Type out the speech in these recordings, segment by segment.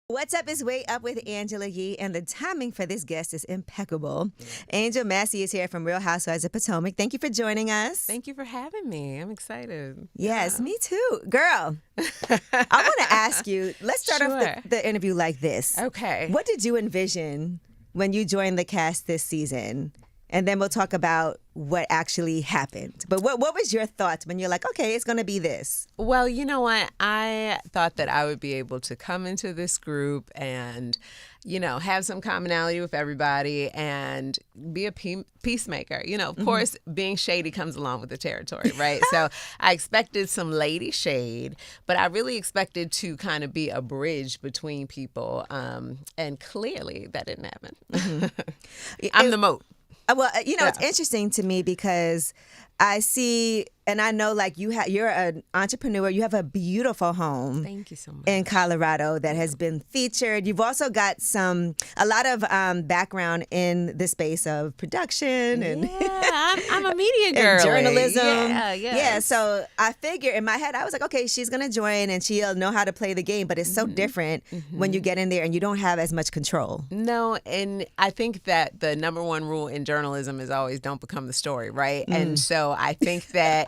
What's up is Way Up with Angela Yee, and the timing for this guest is impeccable. Angel Massie is here from Real Housewives of Potomac. Thank you for joining us. Thank you for having me. I'm excited. Yes, me too. Girl, I want to ask you, let's start off the interview like this. Okay. What did you envision when you joined the cast this season? And then we'll talk about what actually happened. But what was your thoughts when you're like, okay, it's going to be this? Well, you know what? I thought that I would be able to come into this group and, have some commonality with everybody and be a peacemaker. Of course, being shady comes along with the territory, right? So I expected some lady shade, but I really expected to kind of be a bridge between people. And clearly that didn't happen. I'm the moat. Well, it's interesting to me because I see, and I know, like you're an entrepreneur. You have a beautiful home. Thank you so much. In Colorado that has been featured. You've also got a lot of background in the space of production and I'm a media girl. And journalism. Yeah. So I figure in my head, I was like, okay, she's gonna join and she'll know how to play the game. But it's so different when you get in there and you don't have as much control. No, and I think that the number one rule in journalism is always don't become the story, right? And so I think that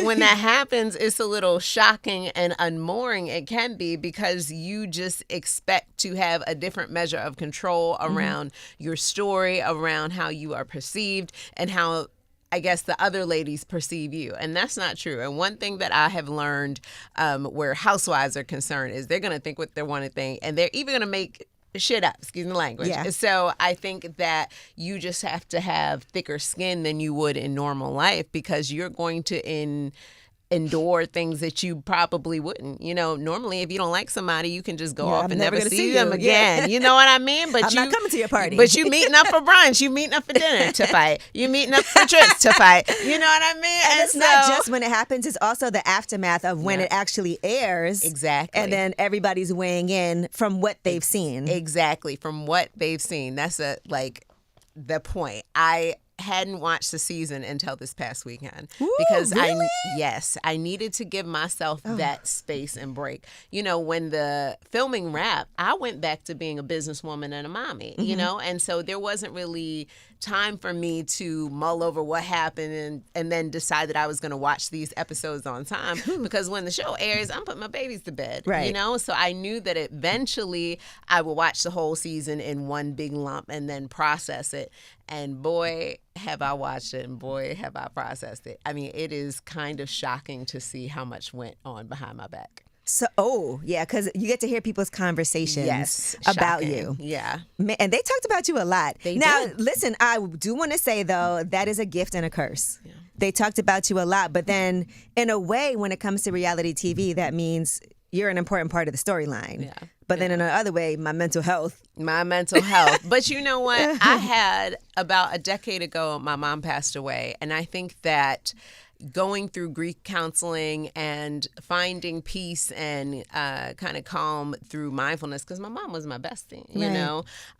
when that happens, it's a little shocking and unmooring. It can be because you just expect to have a different measure of control around your story, around how you are perceived, and how I guess the other ladies perceive you. And that's not true. And one thing that I have learned where housewives are concerned is they're going to think what they want to think, and they're even going to make shit up, excuse the language. Yeah. So I think that you just have to have thicker skin than you would in normal life because you're going to endure things that you probably wouldn't. Normally if you don't like somebody, you can just go off and never see them again. You know what I mean? But I'm not coming to your party. But you meeting up for brunch, you meeting up for dinner to fight, you meeting up for trips to fight. You know what I mean? And it's not just when it happens, it's also the aftermath of when it actually airs. Exactly. And then everybody's weighing in from what they've seen. Exactly, from what they've seen. That's the point. I hadn't watched the season until this past weekend. Ooh, because really? I needed to give myself that space and break. When the filming wrapped, I went back to being a businesswoman and a mommy, and so there wasn't really time for me to mull over what happened and then decide that I was going to watch these episodes on time because when the show airs, I'm putting my babies to bed, right. So I knew that eventually I would watch the whole season in one big lump and then process it. And boy, have I watched it, and boy, have I processed it. I mean, it is kind of shocking to see how much went on behind my back. So, because you get to hear people's conversations about you. Yeah. And they talked about you a lot. They now, did. Listen, I do want to say, though, that is a gift and a curse. Yeah. They talked about you a lot. But then, in a way, when it comes to reality TV, that means you're an important part of the storyline. Yeah. But then in another way, my mental health. But you know what? I had about a decade ago, my mom passed away. And I think that going through grief counseling and finding peace and kind of calm through mindfulness, because my mom was my bestie,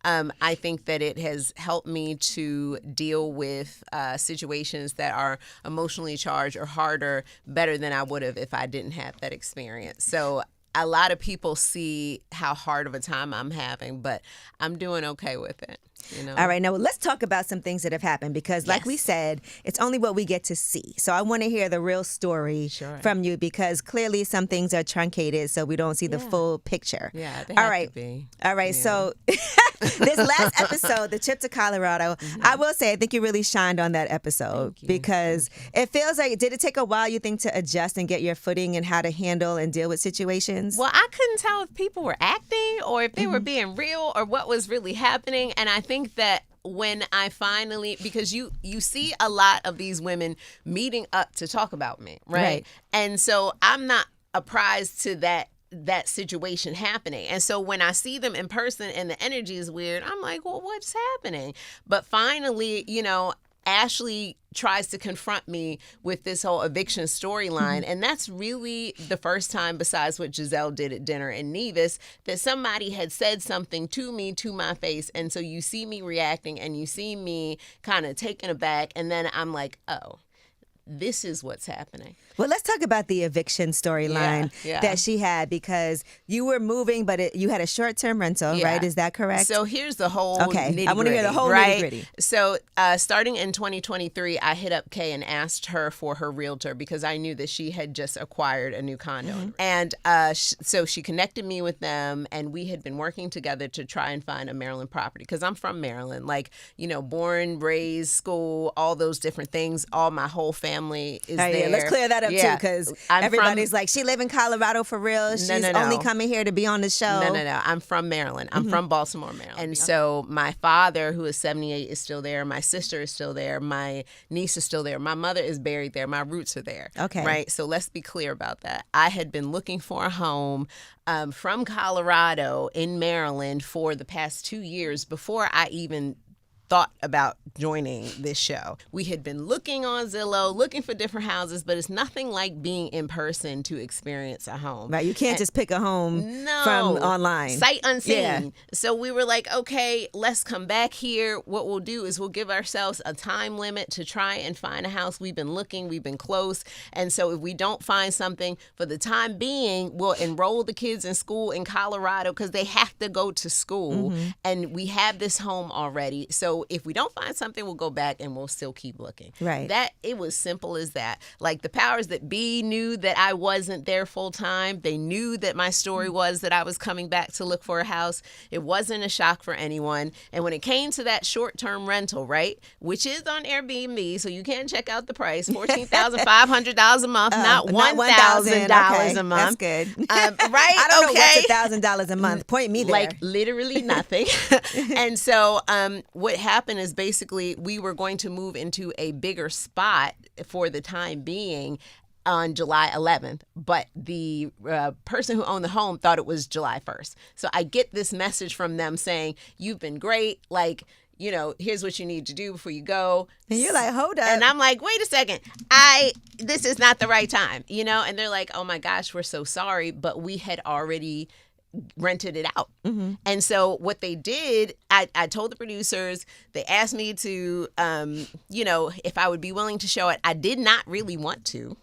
I think that it has helped me to deal with situations that are emotionally charged or harder better than I would have if I didn't have that experience. So a lot of people see how hard of a time I'm having, but I'm doing okay with it. All right, now let's talk about some things that have happened because like we said, it's only what we get to see. So I want to hear the real story from you because clearly some things are truncated so we don't see the full picture. Yeah, they have to be. All right, so this last episode, the trip to Colorado, I will say I think you really shined on that episode because it feels like, did it take a while, you think, to adjust and get your footing and how to handle and deal with situations? Well, I couldn't tell if people were acting or if they were being real or what was really happening. And I think that when I finally, because you see a lot of these women meeting up to talk about me, right? And so I'm not apprised to that situation happening. And so when I see them in person and the energy is weird, I'm like, well, what's happening? But finally, Ashley tries to confront me with this whole eviction storyline. And that's really the first time, besides what Giselle did at dinner in Nevis, that somebody had said something to me, to my face. And so you see me reacting and you see me kind of taken aback. And then I'm like, oh, this is what's happening. Well, let's talk about the eviction storyline that she had, because you were moving, but you had a short-term rental, right? Is that correct? So here's the whole nitty-gritty. I want to hear the whole nitty-gritty. So starting in 2023, I hit up Kay and asked her for her realtor because I knew that she had just acquired a new condo. And so she connected me with them, and we had been working together to try and find a Maryland property, because I'm from Maryland, like, born, raised, school, all those different things. All my whole family is there. Yeah, let's clear that up too, because everybody's like, she live in Colorado for real. She's only coming here to be on the show. No. I'm from Maryland. I'm from Baltimore, Maryland. And so my father, who is 78, is still there. My sister is still there. My niece is still there. My mother is buried there. My roots are there. Okay. Right? So let's be clear about that. I had been looking for a home from Colorado in Maryland for the past 2 years before I even thought about joining this show. We had been looking on Zillow, looking for different houses, but it's nothing like being in person to experience a home. Right, you can't just pick a home from online. Sight unseen. Yeah. So we were like, okay, let's come back here. What we'll do is we'll give ourselves a time limit to try and find a house. We've been looking, we've been close. And so if we don't find something, for the time being, we'll enroll the kids in school in Colorado because they have to go to school. And we have this home already. So if we don't find something, we'll go back and we'll still keep looking. Right. That, it was simple as that. Like, the powers that be knew that I wasn't there full time. They knew that my story was that I was coming back to look for a house. It wasn't a shock for anyone. And when it came to that short-term rental, right, which is on Airbnb, so you can check out the price, $14,500 a month, not $1,000 a month. That's good. Right? I don't know what's $1,000 a month. Point me there. Like, literally nothing. And so what happened is, basically, we were going to move into a bigger spot for the time being on July 11th, but the person who owned the home thought it was July 1st. So I get this message from them saying, you've been great, like, here's what you need to do before you go. And you're like, hold up. And I'm like, wait a second, this is not the right time, and they're like, oh my gosh, we're so sorry, but we had already rented it out. And so what they did, I told the producers, they asked me to, if I would be willing to show it. I did not really want to,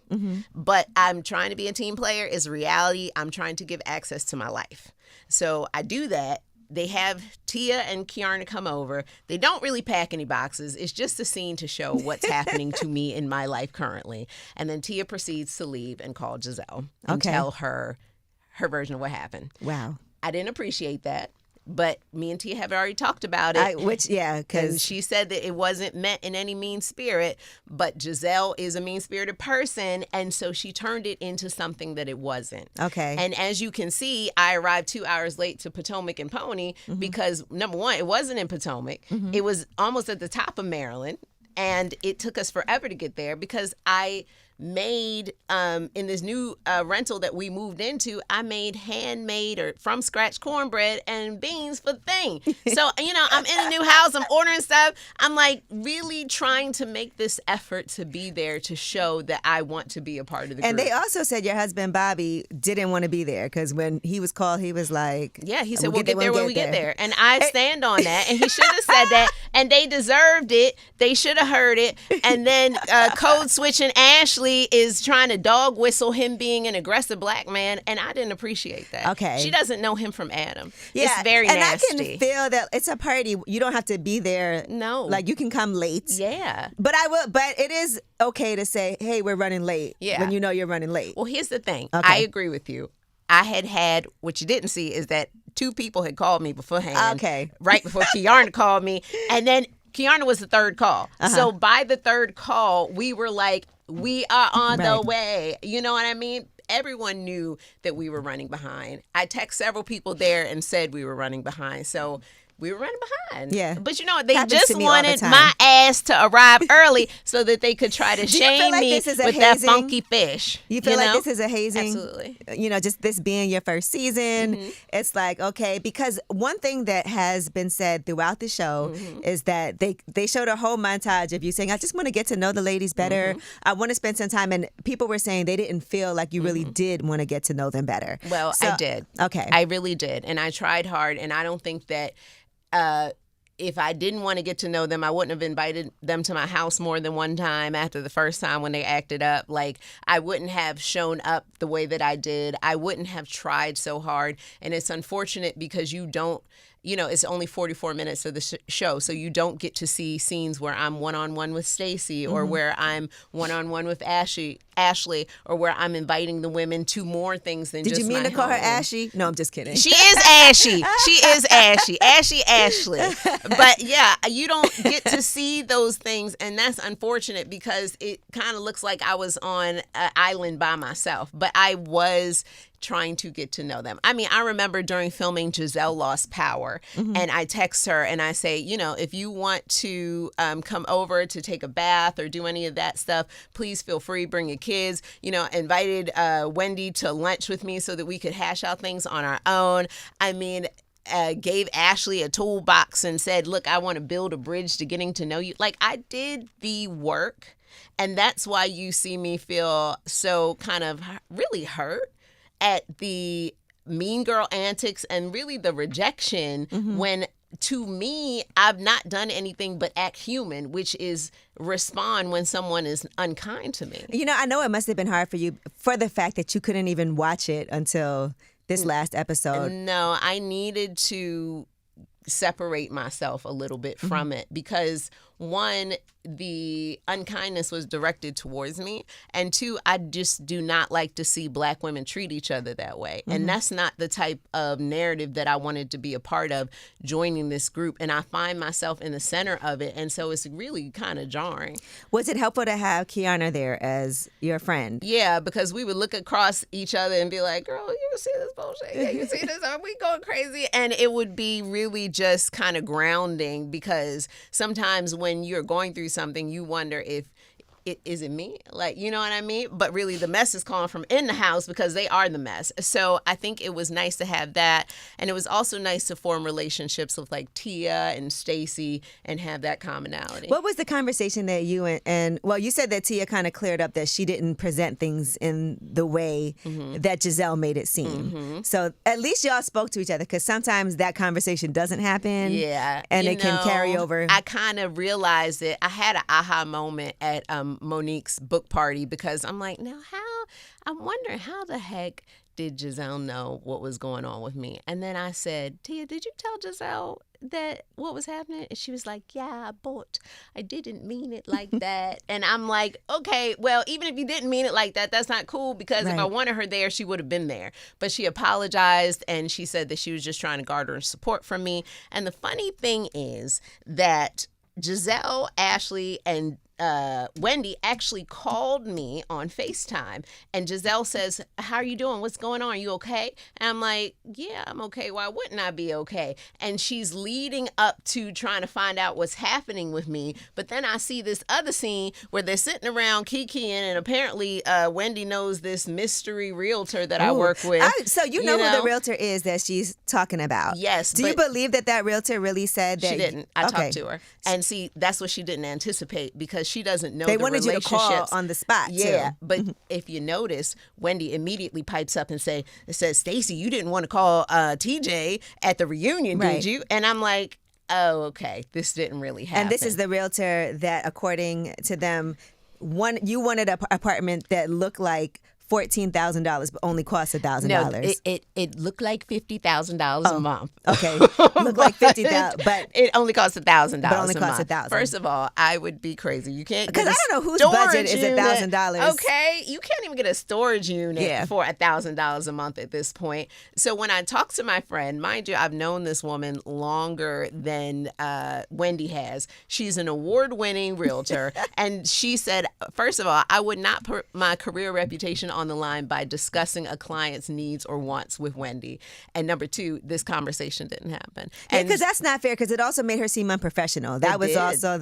but I'm trying to be a team player. It's reality. I'm trying to give access to my life. So I do that. They have Tia and Kiarna come over. They don't really pack any boxes. It's just a scene to show what's happening to me in my life currently. And then Tia proceeds to leave and call Giselle and tell her version of what happened. Wow. I didn't appreciate that, but me and Tia have already talked about it. Because she said that it wasn't meant in any mean spirit, but Giselle is a mean-spirited person, and so she turned it into something that it wasn't. Okay. And as you can see, I arrived 2 hours late to Potomac and Pony because, number one, it wasn't in Potomac. It was almost at the top of Maryland, and it took us forever to get there because I made in this new rental that we moved into, I made handmade or from scratch cornbread and beans for the thing. So, I'm in a new house, I'm ordering stuff. I'm like really trying to make this effort to be there to show that I want to be a part of the group. And they also said your husband, Bobby, didn't want to be there because when he was called, he was like, yeah, he said, we'll get there when we get there. And I stand on that. And he should have said that. And they deserved it. They should have heard it. And then code switching Ashley is trying to dog whistle him being an aggressive black man, and I didn't appreciate that. Okay. She doesn't know him from Adam. Yeah. It's very nasty. And I can feel that it's a party. You don't have to be there. No. Like, you can come late. Yeah. But it is okay to say, hey, we're running late. Yeah. When you know you're running late. Well, here's the thing. Okay. I agree with you. I had what you didn't see is that 2 people had called me beforehand. Okay. Right before Kiarna called me. And then Kiarna was the third call. So by the third call, we were like, we are on the way. You know what I mean? Everyone knew that we were running behind. I texted several people there and said we were running behind. So we were running behind. Yeah. But they Happens just to me all the wanted time. my ass to arrive early so that they could try to shame like me this is a with that hazing? funky fish. You feel like this is a hazing? Absolutely. Just this being your first season. It's like, okay, because one thing that has been said throughout the show is that they showed a whole montage of you saying, I just want to get to know the ladies better. I want to spend some time. And people were saying they didn't feel like you really did want to get to know them better. Well, I did. Okay. I really did. And I tried hard. And I don't think that if I didn't want to get to know them, I wouldn't have invited them to my house more than one time after the first time when they acted up. Like, I wouldn't have shown up the way that I did. I wouldn't have tried so hard. And it's unfortunate because you don't, it's only 44 minutes of the show, so you don't get to see scenes where I'm one-on-one with Stacey or where I'm one-on-one with Ashley, or where I'm inviting the women to more things than just my home. Did you mean to call her Ashy? No, I'm just kidding. She is Ashy. She is Ashy. Ashley. But yeah, you don't get to see those things, and that's unfortunate because it kind of looks like I was on an island by myself, but I was trying to get to know them. I mean, I remember during filming Giselle Lost Power, and I text her and I say, if you want to come over to take a bath or do any of that stuff, please feel free, bring your kids. Invited Wendy to lunch with me so that we could hash out things on our own. I mean, gave Ashley a toolbox and said, look, I want to build a bridge to getting to know you. Like, I did the work, and that's why you see me feel so kind of really hurt at the mean girl antics and really the rejection when, to me, I've not done anything but act human, which is respond when someone is unkind to me. I know it must have been hard for you for the fact that you couldn't even watch it until this last episode. No, I needed to separate myself a little bit from it because, one, the unkindness was directed towards me, and two, I just do not like to see Black women treat each other that way. And that's not the type of narrative that I wanted to be a part of joining this group, and I find myself in the center of it, and so it's really kind of jarring. Was it helpful to have Kiana there as your friend? Yeah, because we would look across each other and be like, girl, you see this bullshit? Yeah, you see this? Are we going crazy? And it would be really just kind of grounding, because sometimes when you're going through something, you wonder if is it me? Like, you know what I mean? But really the mess is calling from in the house because they are the mess. So I think it was nice to have that. And it was also nice to form relationships with like Tia and Stacey and have that commonality. What was the conversation that you and you said that Tia kind of cleared up that she didn't present things in the way that Giselle made it seem. So at least y'all spoke to each other, because sometimes that conversation doesn't happen. Yeah. And it can carry over. I kind of realized it. I had an aha moment at Monique's book party, because I'm like, I'm wondering how the heck did Giselle know what was going on with me? And then I said, Tia, did you tell Giselle that what was happening? And she was like, yeah, but I didn't mean it like that. And I'm like, okay, well, even if you didn't mean it like that, that's not cool, because if I wanted her there, she would have been there. But she apologized, and she said that she was just trying to garner support from me. And the funny thing is that Giselle, Ashley, and Wendy actually called me on FaceTime, and Giselle says, how are you doing? What's going on? Are you okay? And I'm like, yeah, I'm okay. Why wouldn't I be okay? And she's leading up to trying to find out what's happening with me. But then I see this other scene where they're sitting around kikiing, and apparently Wendy knows this mystery realtor that I work with. So you know who the realtor is that she's talking about? Yes. Do you believe that realtor really said that? She didn't. I talked to her. And see, that's what she didn't anticipate, because she doesn't know the relationships. They wanted you to call on the spot, yeah, too. But if you notice, Wendy immediately pipes up and says, Stacey, you didn't want to call TJ at the reunion, did you? And I'm like, oh, okay, this didn't really happen. And this is the realtor that, according to them, you wanted an apartment that looked like $14,000, but only cost $1,000. No, it looked like $50,000 a month. Okay, looked like $50,000, but it only costs $1,000. But only costs $1,000. First of all, I would be crazy. You can't, because I don't know whose budget is $1,000. Okay, you can't even get a storage unit for $1,000 a month at this point. So when I talk to my friend, mind you, I've known this woman longer than Wendy has. She's an award-winning realtor, and she said, first of all, I would not put my career reputation on the line by discussing a client's needs or wants with Wendy. And number two, this conversation didn't happen. Because that's not fair, because it also made her seem unprofessional. That was also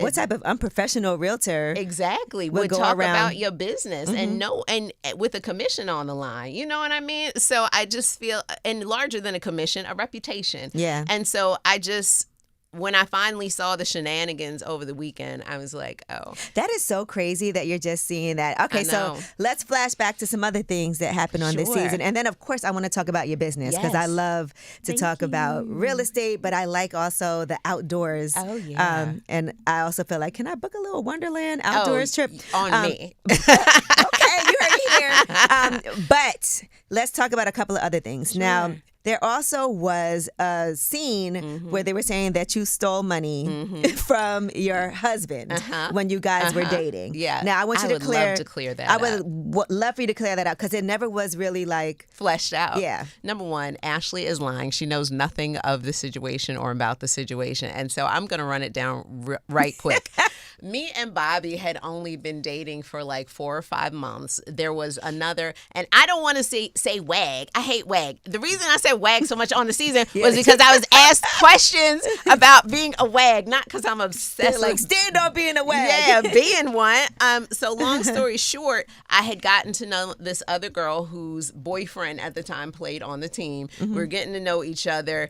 what type of unprofessional realtor exactly would talk about your business and with a commission on the line. You know what I mean? So I just feel, and larger than a commission, a reputation. Yeah. And so I just when I finally saw the shenanigans over the weekend, I was like, oh. That is so crazy that you're just seeing that. Okay, so let's flash back to some other things that happened on this season. And then, of course, I want to talk about your business because I love to talk about real estate, but I like also the outdoors. Oh, yeah. And I also feel like, can I book a little Wonderland Outdoors trip? On me. Okay, you heard it here. But let's talk about a couple of other things. Sure. Now, there also was a scene where they were saying that you stole money from your husband when you guys were dating. Yeah. Now, I want you to to clear. Love to clear that up. I would love for you to clear that up because it never was really like fleshed out. Yeah. Number one, Ashley is lying. She knows nothing of the situation or about the situation. And so I'm going to run it down right quick. Me and Bobby had only been dating for like 4 or 5 months. There was another, and I don't want to say wag. I hate wag. The reason I said wag so much on the season was because I was asked questions about being a wag, not because I'm obsessed. Like, stand on being a wag. Yeah, being one. So long story short, I had gotten to know this other girl whose boyfriend at the time played on the team. We were getting to know each other.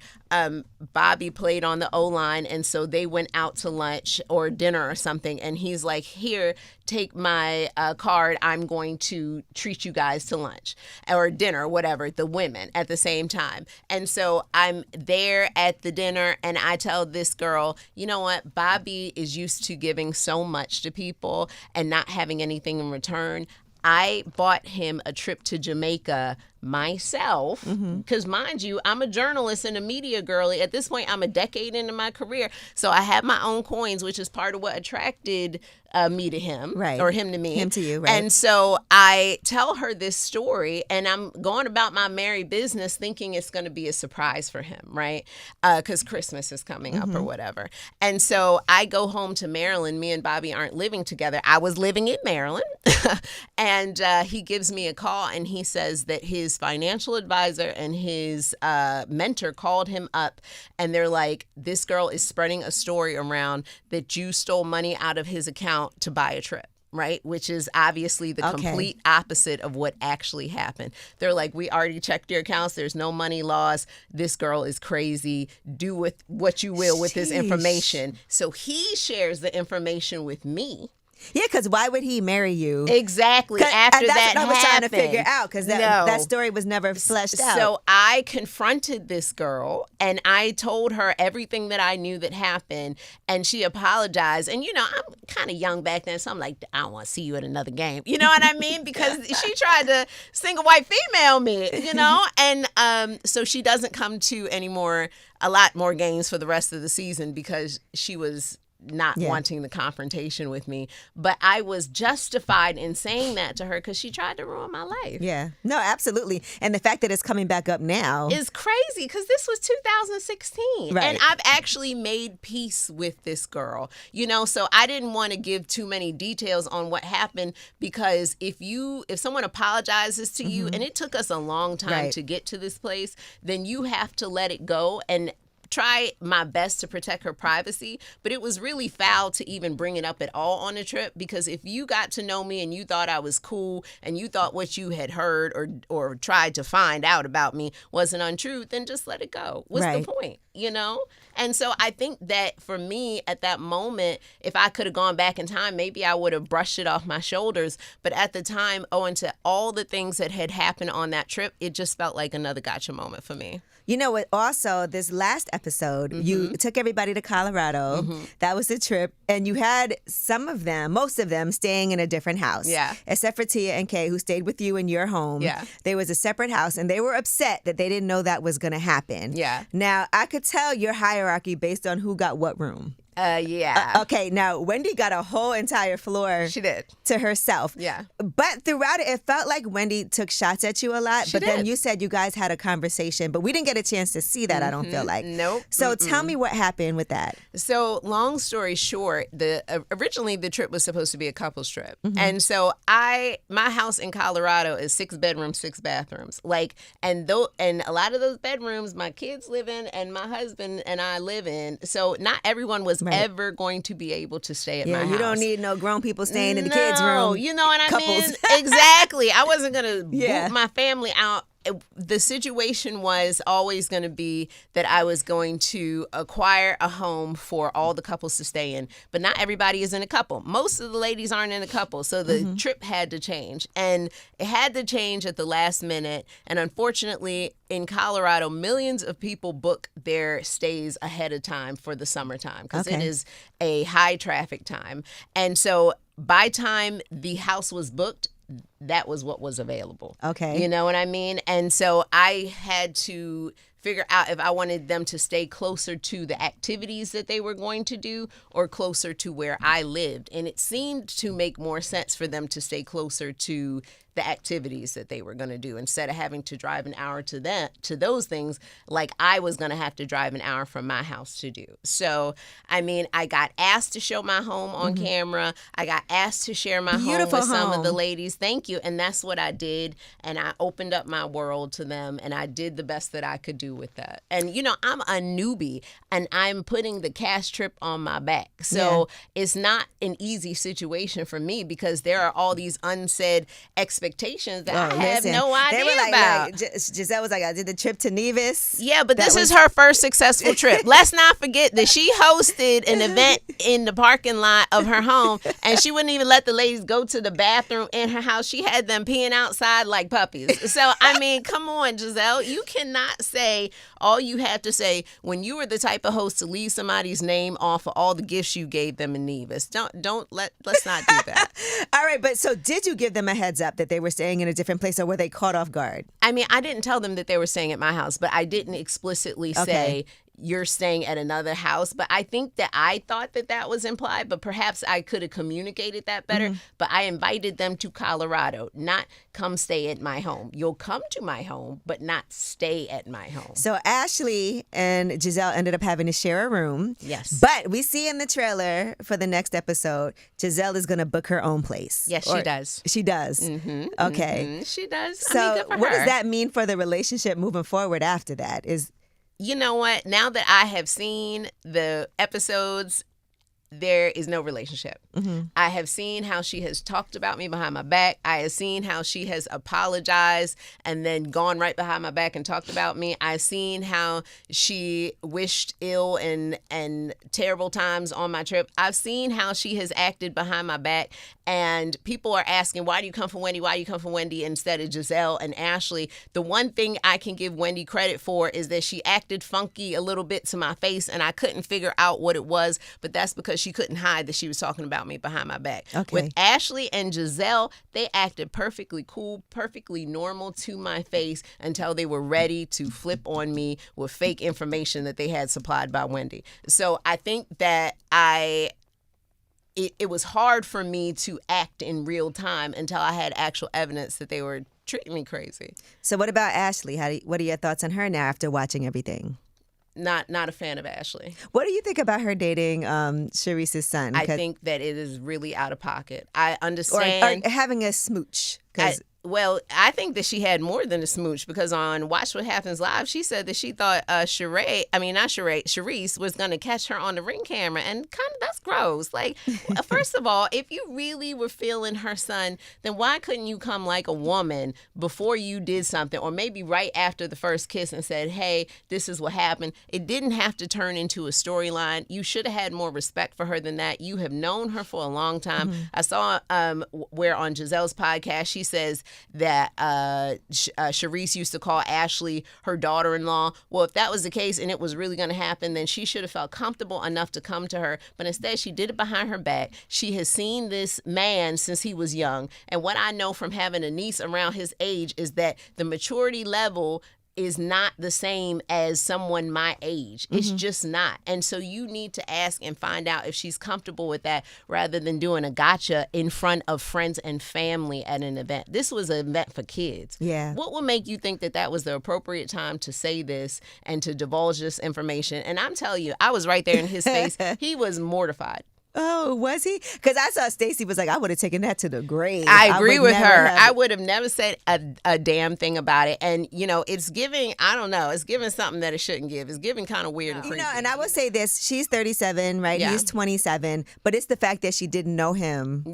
Bobby played on the O-line, and so they went out to lunch or dinner or something, and he's like, here, take my card. I'm going to treat you guys to lunch or dinner, whatever, the women at the same time. And so I'm there at the dinner, and I tell this girl, you know what? Bobby is used to giving so much to people and not having anything in return. I bought him a trip to Jamaica myself because, mind you, I'm a journalist and a media girly. At this point, I'm a decade into my career. So I have my own coins, which is part of what attracted me to him, right? Or him to me. Him to you, right? And so I tell her this story, and I'm going about my merry business thinking it's going to be a surprise for him, right? Because Christmas is coming up or whatever. And so I go home to Maryland. Me and Bobby aren't living together. I was living in Maryland. And he gives me a call, and he says that his financial advisor and his mentor called him up, and they're like, this girl is spreading a story around that you stole money out of his account to buy a trip. Right, which is obviously the complete opposite of what actually happened. They're like, we already checked your accounts. There's no money loss. This girl is crazy. Do with what you will with this information. So he shares the information with me. Yeah, because why would he marry you? Exactly. After that's that what I was happened. trying to figure out because that story was never fleshed out. So I confronted this girl and I told her everything that I knew that happened, and she apologized. And, you know, I'm kind of young back then, so I'm like, I don't want to see you at another game. You know what I mean? Because she tried to single white female me, you know? And so she doesn't come to a lot more games for the rest of the season because she was not wanting the confrontation with me. But I was justified in saying that to her because she tried to ruin my life. Yeah. No, absolutely. And the fact that it's coming back up now is crazy because this was 2016. Right. And I've actually made peace with this girl. You know, so I didn't want to give too many details on what happened because if someone apologizes to you, and it took us a long time to get to this place, then you have to let it go and try my best to protect her privacy, but it was really foul to even bring it up at all on the trip because if you got to know me and you thought I was cool and you thought what you had heard or tried to find out about me wasn't untrue, then just let it go. What's the point, you know? And so I think that for me at that moment, if I could have gone back in time, maybe I would have brushed it off my shoulders. But at the time, owing to all the things that had happened on that trip, it just felt like another gotcha moment for me. You know what? Also, this last episode, you took everybody to Colorado. That was the trip. And you had most of them, staying in a different house. Yeah. Except for Tia and Kay, who stayed with you in your home. Yeah. There was a separate house, and they were upset that they didn't know that was going to happen. Yeah. Now, I could tell your hierarchy based on who got what room. Yeah. Okay, now Wendy got a whole entire floor. She did. To herself. Yeah. But throughout it felt like Wendy took shots at you a lot. She did. Then you said you guys had a conversation, but we didn't get a chance to see that, I don't feel like. Nope. So tell me what happened with that. So long story short, originally the trip was supposed to be a couples trip. And so my house in Colorado is 6 bedrooms, 6 bathrooms. And a lot of those bedrooms my kids live in and my husband and I live in. So not everyone was ever going to be able to stay at my house. You don't need no grown people staying in the kids' room. You know what I Couples. mean? Exactly. I wasn't going to boot my family out the situation was always going to be that I was going to acquire a home for all the couples to stay in, but not everybody is in a couple. Most of the ladies aren't in a couple, so the trip had to change, and it had to change at the last minute. And unfortunately, in Colorado, millions of people book their stays ahead of time for the summertime because it is a high traffic time. And so by time the house was booked, that was what was available. Okay. You know what I mean? And so I had to figure out if I wanted them to stay closer to the activities that they were going to do or closer to where I lived. And it seemed to make more sense for them to stay closer to the activities that they were going to do instead of having to drive an hour to those things like I was going to have to drive an hour from my house to do. So, I mean, I got asked to show my home on camera. I got asked to share my home with some of the ladies. Thank you. And that's what I did. And I opened up my world to them, and I did the best that I could do with that. And, you know, I'm a newbie, and I'm putting the cash trip on my back. So it's not an easy situation for me because there are all these unsaid expectations that I have no idea they were about. Giselle was like, I did the trip to Nevis. Yeah, but this is her first successful trip. Let's not forget that she hosted an event in the parking lot of her home, and she wouldn't even let the ladies go to the bathroom in her house. She had them peeing outside like puppies. So, I mean, come on, Giselle. You cannot say all you have to say when you were the type of host to leave somebody's name off of all the gifts you gave them in Nevis. Let's not do that. All right, but so did you give them a heads up that they were staying in a different place, or were they caught off guard? I mean, I didn't tell them that they were staying at my house, but I didn't explicitly say you're staying at another house. But I think that I thought that that was implied, but perhaps I could have communicated that better. But I invited them to Colorado, not come stay at my home. You'll come to my home, but not stay at my home. So Ashley and Giselle ended up having to share a room. Yes. But we see in the trailer for the next episode, Giselle is going to book her own place. Yes, she does. She does. Okay. She does. So I mean, good for what her. does that mean for the relationship moving forward after that? You know what? Now that I have seen the episodes, there is no relationship. I have seen how she has talked about me behind my back. I have seen how she has apologized and then gone right behind my back and talked about me. I've seen how she wished ill and terrible times on my trip. I've seen how she has acted behind my back, and people are asking, why do you come for Wendy? Why do you come for Wendy instead of Giselle and Ashley? The one thing I can give Wendy credit for is that she acted funky a little bit to my face, and I couldn't figure out what it was, but that's because she couldn't hide that she was talking about me behind my back. Okay. With Ashley and Giselle, they acted perfectly cool, perfectly normal to my face until they were ready to flip on me with fake information that they had supplied by Wendy. So I think that it was hard for me to act in real time until I had actual evidence that they were treating me crazy. So what about Ashley? What are your thoughts on her now after watching everything? Not a fan of Ashley. What do you think about her dating Sharice's son? I think that it is really out of pocket. I understand. Or having a smooch. I think that she had more than a smooch because on Watch What Happens Live, she said that she thought Sharice was going to catch her on the Ring camera, and kind of that's gross. Like, first of all, if you really were feeling her son, then why couldn't you come like a woman before you did something, or maybe right after the first kiss and said, hey, this is what happened. It didn't have to turn into a storyline. You should have had more respect for her than that. You have known her for a long time. I saw where on Giselle's podcast, she says that Sharice used to call Ashley her daughter-in-law. Well, if that was the case and it was really going to happen, then she should have felt comfortable enough to come to her. But instead, she did it behind her back. She has seen this man since he was young. And what I know from having a niece around his age is that the maturity level is not the same as someone my age. It's just not. And so you need to ask and find out if she's comfortable with that rather than doing a gotcha in front of friends and family at an event. This was an event for kids. Yeah. What would make you think that that was the appropriate time to say this and to divulge this information? And I'm telling you, I was right there in his face. He was mortified. Oh, was he? Because I saw Stacey was like, I would have taken that to the grave. I agree with her. I would have never said a damn thing about it. And, you know, it's giving, I don't know, it's giving something that it shouldn't give. It's giving kind of weird and creepy. You know, and I will say this, she's 37, right? Yeah. He's 27. But it's the fact that she didn't know him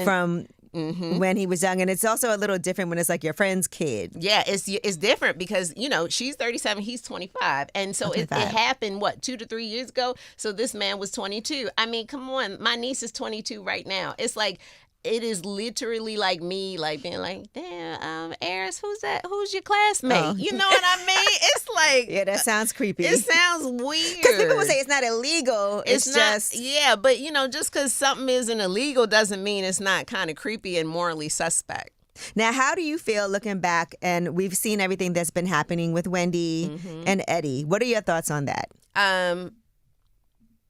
from when he was young, and it's also a little different when it's like your friend's kid. Yeah, it's different because, she's 37, he's 25. And so it happened, 2 to 3 years ago? So this man was 22. I mean, come on. My niece is 22 right now. It's like, it is literally like me, like being like, damn, Eris, who's that? Who's your classmate? Oh. You know what I mean? It's like, yeah, that sounds creepy. It sounds weird. Because people would say it's not illegal. It's just, yeah, but just because something isn't illegal doesn't mean it's not kind of creepy and morally suspect. Now, how do you feel looking back? And we've seen everything that's been happening with Wendy and Eddie. What are your thoughts on that?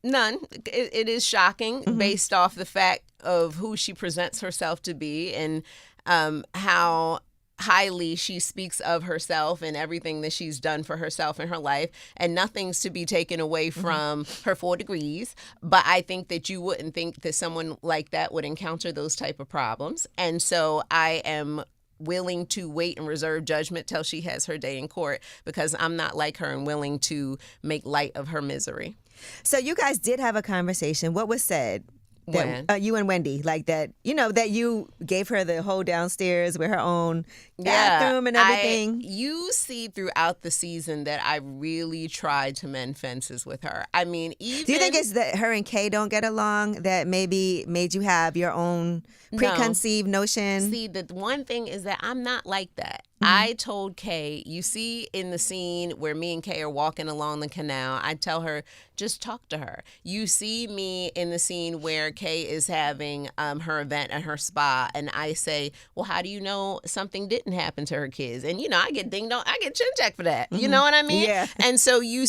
None. It is shocking based off the fact of who she presents herself to be and how highly she speaks of herself and everything that she's done for herself in her life. And nothing's to be taken away from her 4 degrees. But I think that you wouldn't think that someone like that would encounter those type of problems. And so I am willing to wait and reserve judgment till she has her day in court because I'm not like her and willing to make light of her misery. So you guys did have a conversation. What was said? That, you and Wendy, like that, that you gave her the whole downstairs with her own bathroom and everything. You see throughout the season that I really tried to mend fences with her. I mean, do you think it's that her and Kay don't get along that maybe made you have your own preconceived notion? See, the one thing is that I'm not like that. I told Kay, you see in the scene where me and Kay are walking along the canal, I tell her, just talk to her. You see me in the scene where Kay is having her event at her spa, and I say, well, how do you know something didn't happen to her kids? And, I get I get chin check for that. You know what I mean? Yeah. And so you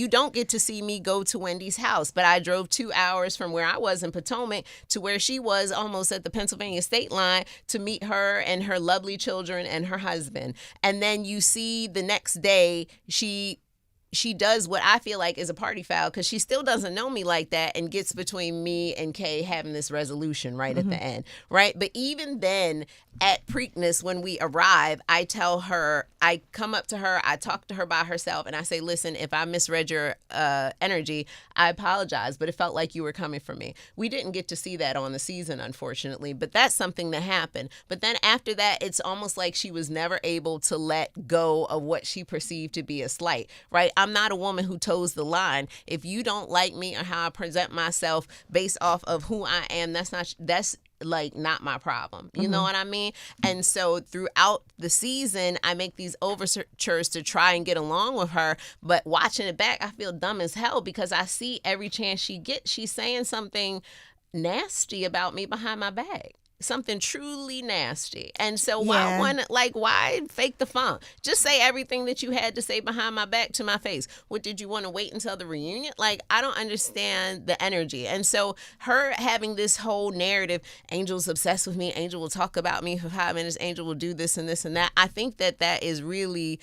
don't get to see me go to Wendy's house, but I drove 2 hours from where I was in Potomac to where she was almost at the Pennsylvania state line to meet her and her lovely children and her husband. And then you see the next day she does what I feel like is a party foul because she still doesn't know me like that and gets between me and Kay having this resolution right at the end, right? But even then, at Preakness, when we arrive, I tell her, I come up to her, I talk to her by herself, and I say, listen, if I misread your energy, I apologize, but it felt like you were coming for me. We didn't get to see that on the season, unfortunately, but that's something that happened. But then after that, it's almost like she was never able to let go of what she perceived to be a slight, right? I'm not a woman who toes the line. If you don't like me or how I present myself based off of who I am, that's like not my problem. You know what I mean? And so throughout the season, I make these overtures to try and get along with her. But watching it back, I feel dumb as hell because I see every chance she gets, she's saying something nasty about me behind my back. Something truly nasty. And so why fake the fun? Just say everything that you had to say behind my back to my face. What, did you want to wait until the reunion? Like, I don't understand the energy. And so her having this whole narrative, Angel's obsessed with me, Angel will talk about me for 5 minutes, Angel will do this and this and that. I think that is really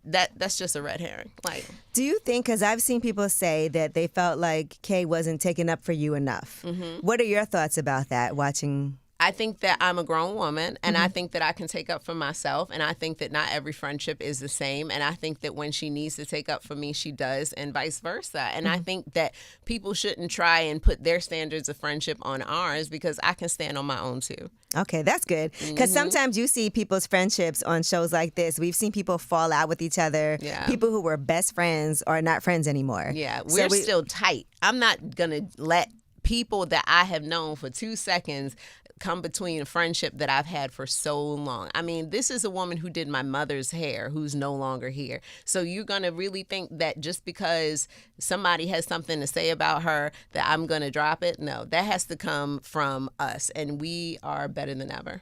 that's just a red herring. Like, do you think, because I've seen people say that they felt like Kay wasn't taking up for you enough. What are your thoughts about that, watching? I think that I'm a grown woman, and I think that I can take up for myself, and I think that not every friendship is the same, and I think that when she needs to take up for me, she does, and vice versa. And I think that people shouldn't try and put their standards of friendship on ours because I can stand on my own too. Okay, that's good. Because sometimes you see people's friendships on shows like this. We've seen people fall out with each other. Yeah. People who were best friends are not friends anymore. Yeah, we're still tight. I'm not going to let people that I have known for 2 seconds come between a friendship that I've had for so long. I mean, this is a woman who did my mother's hair who's no longer here. So you're going to really think that just because somebody has something to say about her that I'm going to drop it? No, that has to come from us, and we are better than ever.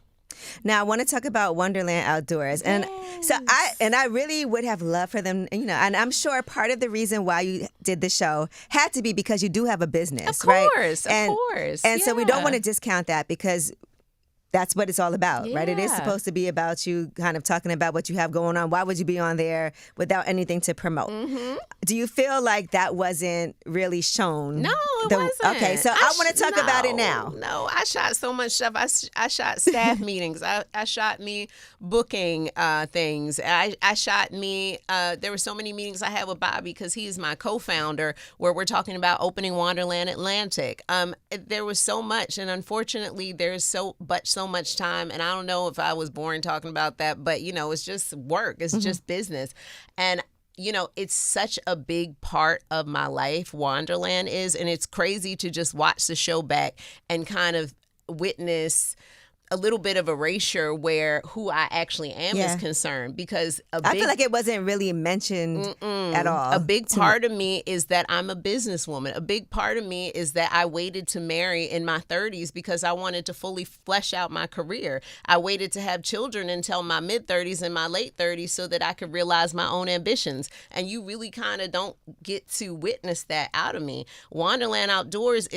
Now, I want to talk about Wonderland Outdoors. And so I really would have loved for them, and I'm sure part of the reason why you did the show had to be because you do have a business, right? Of course. And so we don't want to discount that because that's what it's all about, right? It is Yeah. supposed to be about you kind of talking about what you have going on. Why would you be on there without anything to promote? Do you feel like that wasn't really shown? No, it wasn't. Okay, so I want to talk about it now. No, I shot so much stuff. I shot staff meetings. I shot me booking things. I shot me. There were so many meetings I had with Bobby because he's my co-founder, where we're talking about opening Wonderland Atlantic. There was so much, and unfortunately, there's so much time, and I don't know if I was boring talking about that, but it's just work. It's just business, and it's such a big part of my life, Wonderland is, and it's crazy to just watch the show back and kind of witness a little bit of erasure where who I actually am is concerned, because I feel like it wasn't really mentioned at all. A big part of me is that I'm a businesswoman. A big part of me is that I waited to marry in my 30s because I wanted to fully flesh out my career. I waited to have children until my mid-30s and my late 30s so that I could realize my own ambitions. And you really kind of don't get to witness that out of me. Wonderland Outdoors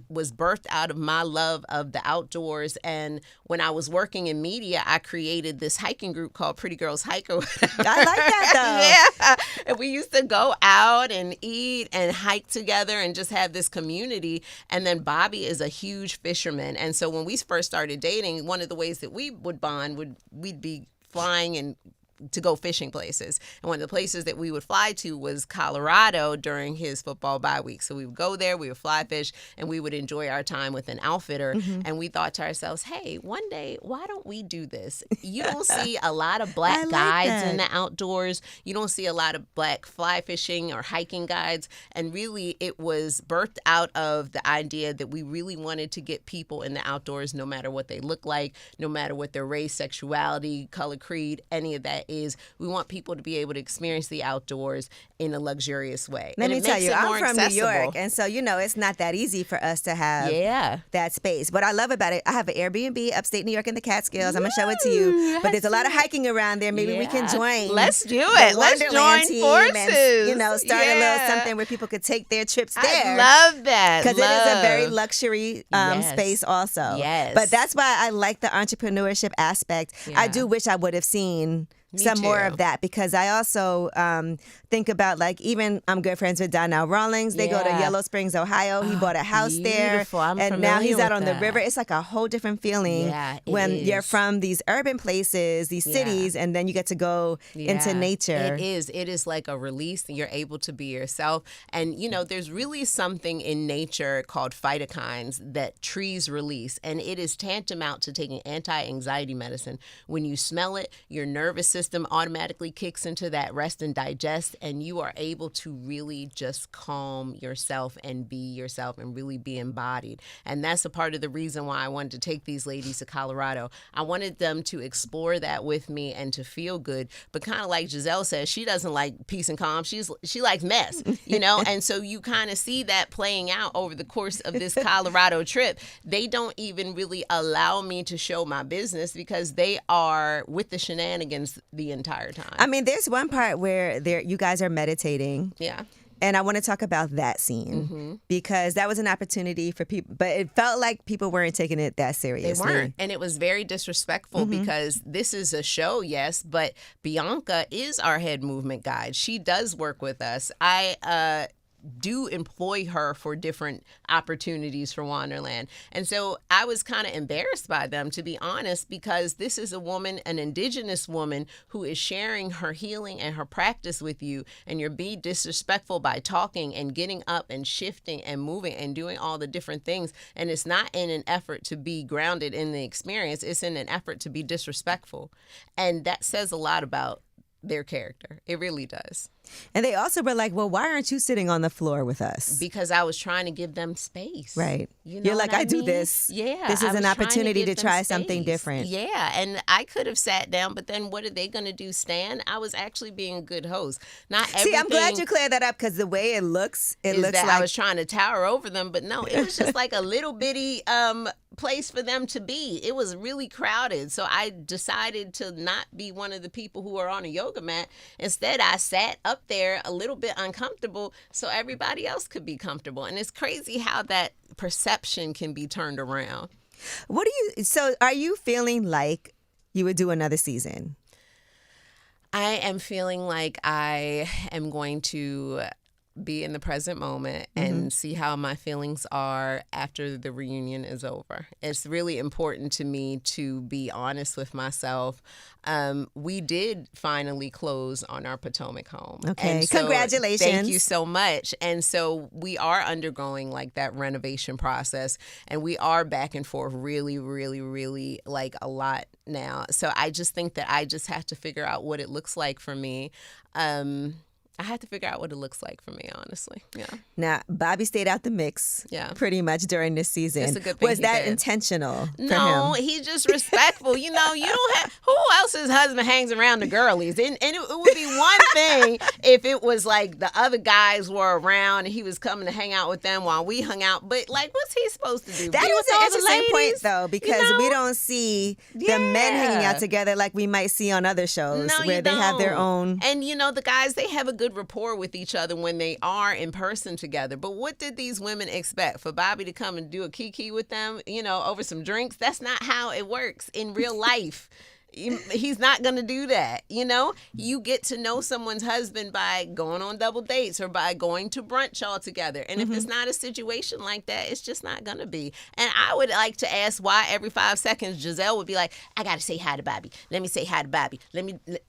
was birthed out of my love of the outdoors. And when I was working in media, I created this hiking group called Pretty Girls Hike. I like that, though. Yeah. And we used to go out and eat and hike together and just have this community. And then Bobby is a huge fisherman. And so when we first started dating, one of the ways that we would bond we'd be flying and to go fishing places. And one of the places that we would fly to was Colorado during his football bye week. So we would go there, we would fly fish, and we would enjoy our time with an outfitter. And we thought to ourselves, hey, one day, why don't we do this? You don't see a lot of black guides in the outdoors. You don't see a lot of black fly fishing or hiking guides. And really, it was birthed out of the idea that we really wanted to get people in the outdoors, no matter what they look like, no matter what their race, sexuality, color, creed, any of that is. We want people to be able to experience the outdoors in a luxurious way. Let me tell you, I'm from accessible. New York, and so it's not that easy for us to have that space. What I love about it, I have an Airbnb upstate New York in the Catskills. I'm gonna show it to you. But there's a lot of hiking around there. Maybe we can join. Let's do it. Let's join forces. And, start a little something where people could take their trips there. I love that because it is a very luxury space, also. Yes. But that's why I like the entrepreneurship aspect. I do wish I would have seen some more of that, because I also think about, like, even I'm good friends with Donnell Rawlings. They go to Yellow Springs, Ohio. He bought a house there. And now he's out on the river. It's like a whole different feeling when you're from these urban places, these cities, and then you get to go into nature. It is like a release. You're able to be yourself. And, there's really something in nature called phytokines that trees release. And it is tantamount to taking anti-anxiety medicine. When you smell it, your nervous system automatically kicks into that rest and digest, and you are able to really just calm yourself and be yourself and really be embodied. And that's a part of the reason why I wanted to take these ladies to Colorado. I wanted them to explore that with me and to feel good. But kind of like Giselle says, she doesn't like peace and calm. She likes mess, and so you kind of see that playing out over the course of this Colorado trip. They don't even really allow me to show my business because they are with the shenanigans the entire time. I mean, there's one part where you guys are meditating. Yeah. And I want to talk about that scene because that was an opportunity for people, but it felt like people weren't taking it that seriously. They weren't. And it was very disrespectful because this is a show, yes, but Bianca is our head movement guide. She does work with us. I do employ her for different opportunities for Wonderland. And so I was kind of embarrassed by them, to be honest, because this is a woman, an indigenous woman, who is sharing her healing and her practice with you, and you're being disrespectful by talking and getting up and shifting and moving and doing all the different things. And it's not in an effort to be grounded in the experience. It's in an effort to be disrespectful. And that says a lot about their character. It really does. And they also were like, well, why aren't you sitting on the floor with us? Because I was trying to give them space. Right. You're like, I do this. Yeah. This is an opportunity to try something different. Yeah. And I could have sat down, but then what are they going to do, stand? I was actually being a good host. Not everything. See, I'm glad you cleared that up, because the way it looks that like I was trying to tower over them. But no, it was just like a little bitty place for them to be. It was really crowded. So I decided to not be one of the people who are on a yoga mat. Instead, I sat up there a little bit uncomfortable so everybody else could be comfortable. And it's crazy how that perception can be turned around. So are you feeling like you would do another season? I am feeling like I am going to be in the present moment and see how my feelings are after the reunion is over. It's really important to me to be honest with myself. We did finally close on our Potomac home. Okay, and so, congratulations. Thank you so much. And so we are undergoing like that renovation process, and we are back and forth really, really, really like a lot now. So I just think that I just have to figure out what it looks like for me. I had to figure out what it looks like for me, honestly. Yeah. Now, Bobby stayed out the mix pretty much during this season. It's a good thing. Was that intentional for him? No, he's just respectful. You don't have, who else's husband hangs around the girlies? And it would be one thing if it was like the other guys were around and he was coming to hang out with them while we hung out. But like, what's he supposed to do? That was an interesting point, though, because we don't see the men hanging out together like we might see on other shows where they have their own. And, the guys, they have a good rapport with each other when they are in person together. But what did these women expect? For Bobby to come and do a kiki with them, over some drinks? That's not how it works in real life. He's not going to do that. You get to know someone's husband by going on double dates or by going to brunch all together. And if it's not a situation like that, it's just not going to be. And I would like to ask why every 5 seconds Giselle would be like, I got to say hi to Bobby. Let me say hi to Bobby.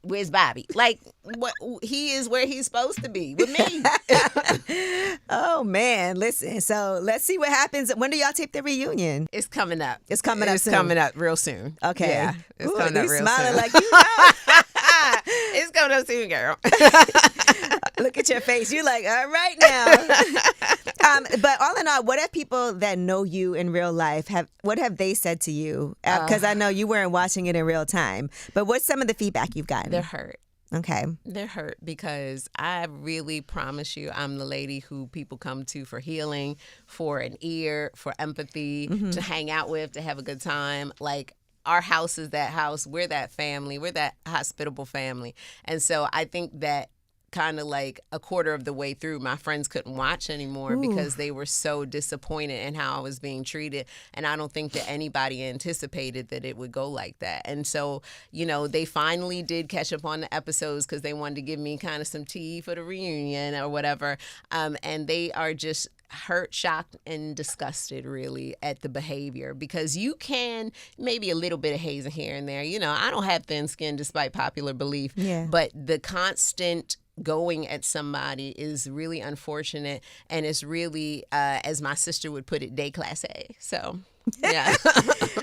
Where's Bobby? Like, what? He is where he's supposed to be with me. Oh, man. Listen, so let's see what happens. When do y'all tape the reunion? It's coming up. It's coming up soon. It's coming up real soon. Okay. Yeah, it's coming up real smiling soon. Like It's coming up soon, girl. Look at your face. You're like, all right now. But all in all, what have people that know you in real life what have they said to you? Because I know you weren't watching it in real time. But what's some of the feedback you've gotten? They're hurt. Okay. They're hurt because I really promise you I'm the lady who people come to for healing, for an ear, for empathy, to hang out with, to have a good time. Like, our house is that house. We're that family. We're that hospitable family. And so I think that kind of like a quarter of the way through, my friends couldn't watch anymore because they were so disappointed in how I was being treated. And I don't think that anybody anticipated that it would go like that. And so, they finally did catch up on the episodes because they wanted to give me kind of some tea for the reunion or whatever. And they are just hurt, shocked, and disgusted really at the behavior, because you can maybe a little bit of hazing here and there. I don't have thin skin despite popular belief, but the constant going at somebody is really unfortunate, and it's really, as my sister would put it, déclassé. So, yeah.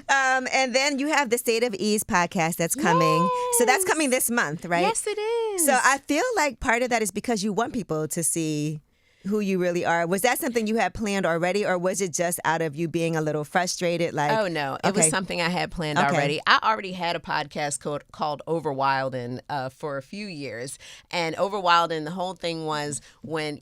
And then you have the State of Ease podcast that's coming. Yes. So that's coming this month, right? Yes, it is. So I feel like part of that is because you want people to see who you really are. Was that something you had planned already, or was it just out of you being a little frustrated? Like, oh no, it was something I had planned already. I already had a podcast called Over Wildin' for a few years, and Over Wildin', the whole thing was when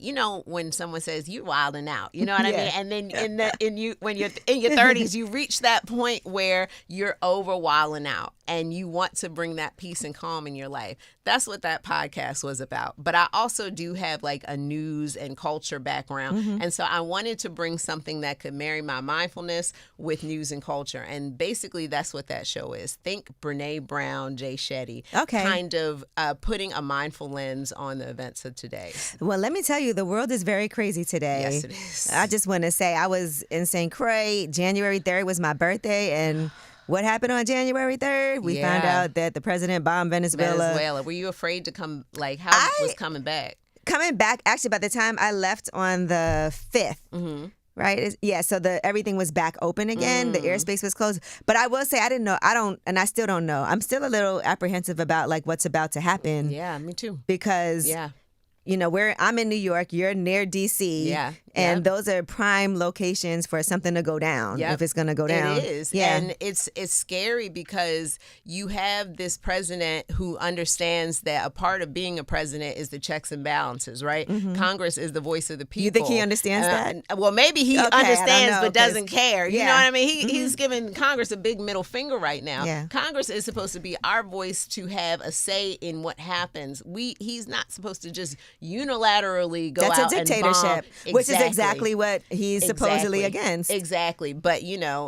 someone says you're wilding out, you know what I mean, and then when you're in your 30s, you reach that point where you're over wilding out, and you want to bring that peace and calm in your life. That's what that podcast was about. But I also do have like a news and culture background. And so I wanted to bring something that could marry my mindfulness with news and culture. And basically that's what that show is. Think Brene Brown, Jay Shetty. Okay. Kind of putting a mindful lens on the events of today. Well, let me tell you, the world is very crazy today. Yes, it is. I just want to say I was in St. Croix. January 3rd was my birthday, and what happened on January 3rd? We found out that the president bombed Venezuela. Were you afraid to come? Like, how was coming back? Coming back, actually, by the time I left on the 5th, right? So everything was back open again. The airspace was closed. But I will say, I didn't know. I still don't know. I'm still a little apprehensive about like what's about to happen. Yeah, me too. Because I'm in New York, you're near D.C., and those are prime locations for something to go down if it's going to go down. It is. Yeah. And it's scary because you have this president who understands that a part of being a president is the checks and balances, right? Congress is the voice of the people. You think he understands that? Well, maybe he understands but doesn't care. You know what I mean? He's giving Congress a big middle finger right now. Yeah. Congress is supposed to be our voice to have a say in what happens. He's not supposed to just unilaterally go out and bomb. That's a dictatorship, which is is exactly what he's supposedly against. Exactly. But,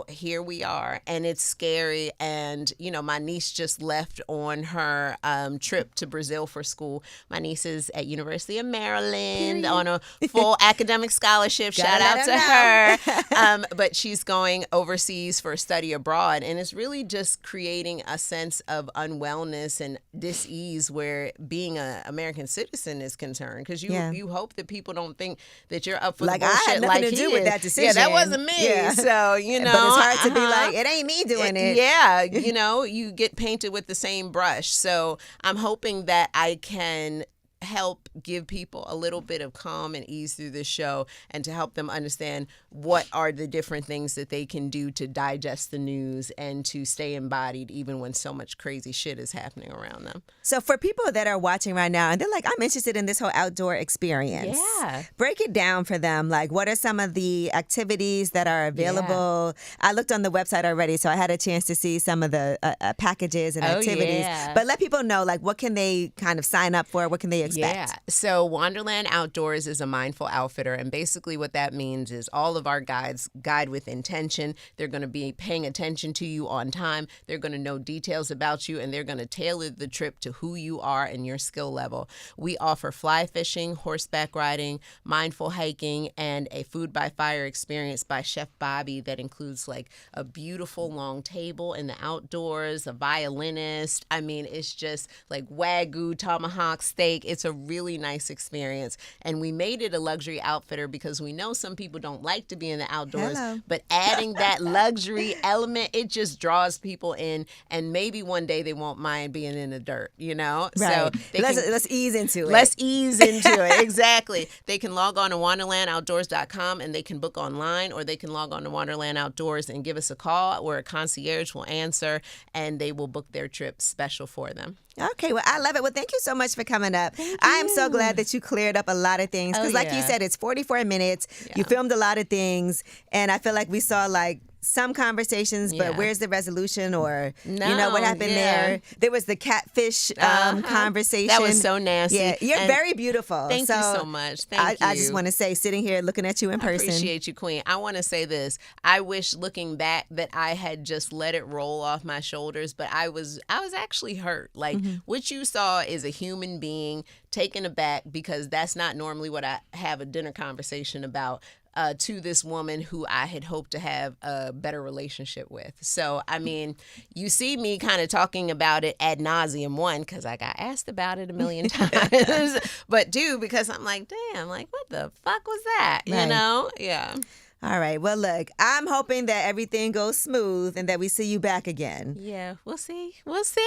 here we are, and it's scary. And, my niece just left on her trip to Brazil for school. My niece is at University of Maryland on a full academic scholarship. Shout out to her. But she's going overseas for study abroad, and it's really just creating a sense of unwellness and dis-ease where being an American citizen is concerned, because you hope that people don't think that you're up for the bullshit I had nothing like to do with that decision. Yeah, that wasn't me. Yeah. So, but it's hard to be like, it ain't me doing it. Yeah, you get painted with the same brush. So I'm hoping that I can help give people a little bit of calm and ease through this show, and to help them understand what are the different things that they can do to digest the news and to stay embodied even when so much crazy shit is happening around them. So for people that are watching right now and they're like, I'm interested in this whole outdoor experience. Yeah. Break it down for them. Like, what are some of the activities that are available? Yeah. I looked on the website already, so I had a chance to see some of the packages and activities. Yeah. But let people know, like, what can they kind of sign up for? What can they expect? Yeah. So Wonderland Outdoors is a mindful outfitter, and basically what that means is all of our guides guide with intention. They're going to be paying attention to you on time. They're going to know details about you, and they're going to tailor the trip to who you are and your skill level. We offer fly fishing, horseback riding, mindful hiking, and a food by fire experience by Chef Bobby that includes like a beautiful long table in the outdoors, a violinist. I mean, it's just like Wagyu tomahawk steak. It's a really nice experience, and we made it a luxury outfitter because we know some people don't like to be in the outdoors. But adding that luxury element, it just draws people in, and maybe one day they won't mind being in the dirt, Right. So let's ease into it. Let's ease into it. Exactly. They can log on to wonderlandoutdoors.com and they can book online, or they can log on to Wonderland Outdoors and give us a call where a concierge will answer, and they will book their trip special for them. Okay, well, I love it. Well, thank you so much for coming up. I'm so glad that you cleared up a lot of things, because like you said, it's 44 minutes. Yeah. You filmed a lot of things, and I feel like we saw like some conversations, but where's the resolution, or what happened there? There was the catfish conversation. That was so nasty. Yeah, you're very beautiful. Thank you so much. Thank you. I just want to say, sitting here looking at you in person. I appreciate you, Queen. I want to say this. I wish, looking back, that I had just let it roll off my shoulders, but I was actually hurt. Like, what you saw is a human being taken aback, because that's not normally what I have a dinner conversation about. To this woman who I had hoped to have a better relationship with. So, I mean, you see me kind of talking about it ad nauseum, one, because I got asked about it a million times, but two, because I'm like, damn, like, what the fuck was that? Right. Yeah. All right. Well, look, I'm hoping that everything goes smooth and that we see you back again. Yeah, we'll see. We'll see.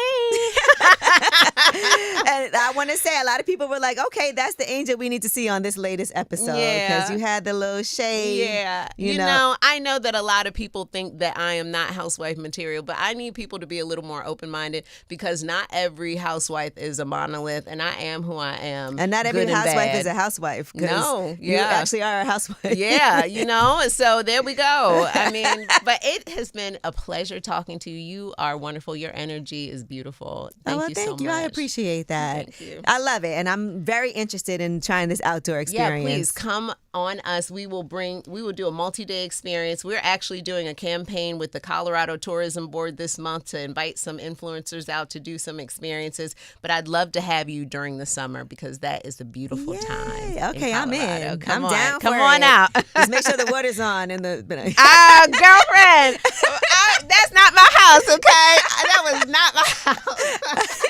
And I want to say, a lot of people were like, okay, that's the angel we need to see on this latest episode. Because you had the little shade. Yeah. You know, I know that a lot of people think that I am not housewife material, but I need people to be a little more open-minded, because not every housewife is a monolith, and I am who I am. And not every housewife is a housewife. No. You actually are a housewife. Yeah, So there we go. I mean, but it has been a pleasure talking to you. You are wonderful. Your energy is beautiful. Thank you so much. Thank you. I appreciate that. Thank you. I love it. And I'm very interested in trying this outdoor experience. Yeah, please come on us. We will do a multi-day experience. We're actually doing a campaign with the Colorado Tourism Board this month to invite some influencers out to do some experiences. But I'd love to have you during the summer, because that is a beautiful time. Okay, I'm in. Come I'm on. down Come for on it. out. Just make sure the water's on in the. Girlfriend, that's not my house. Okay, that was not my house.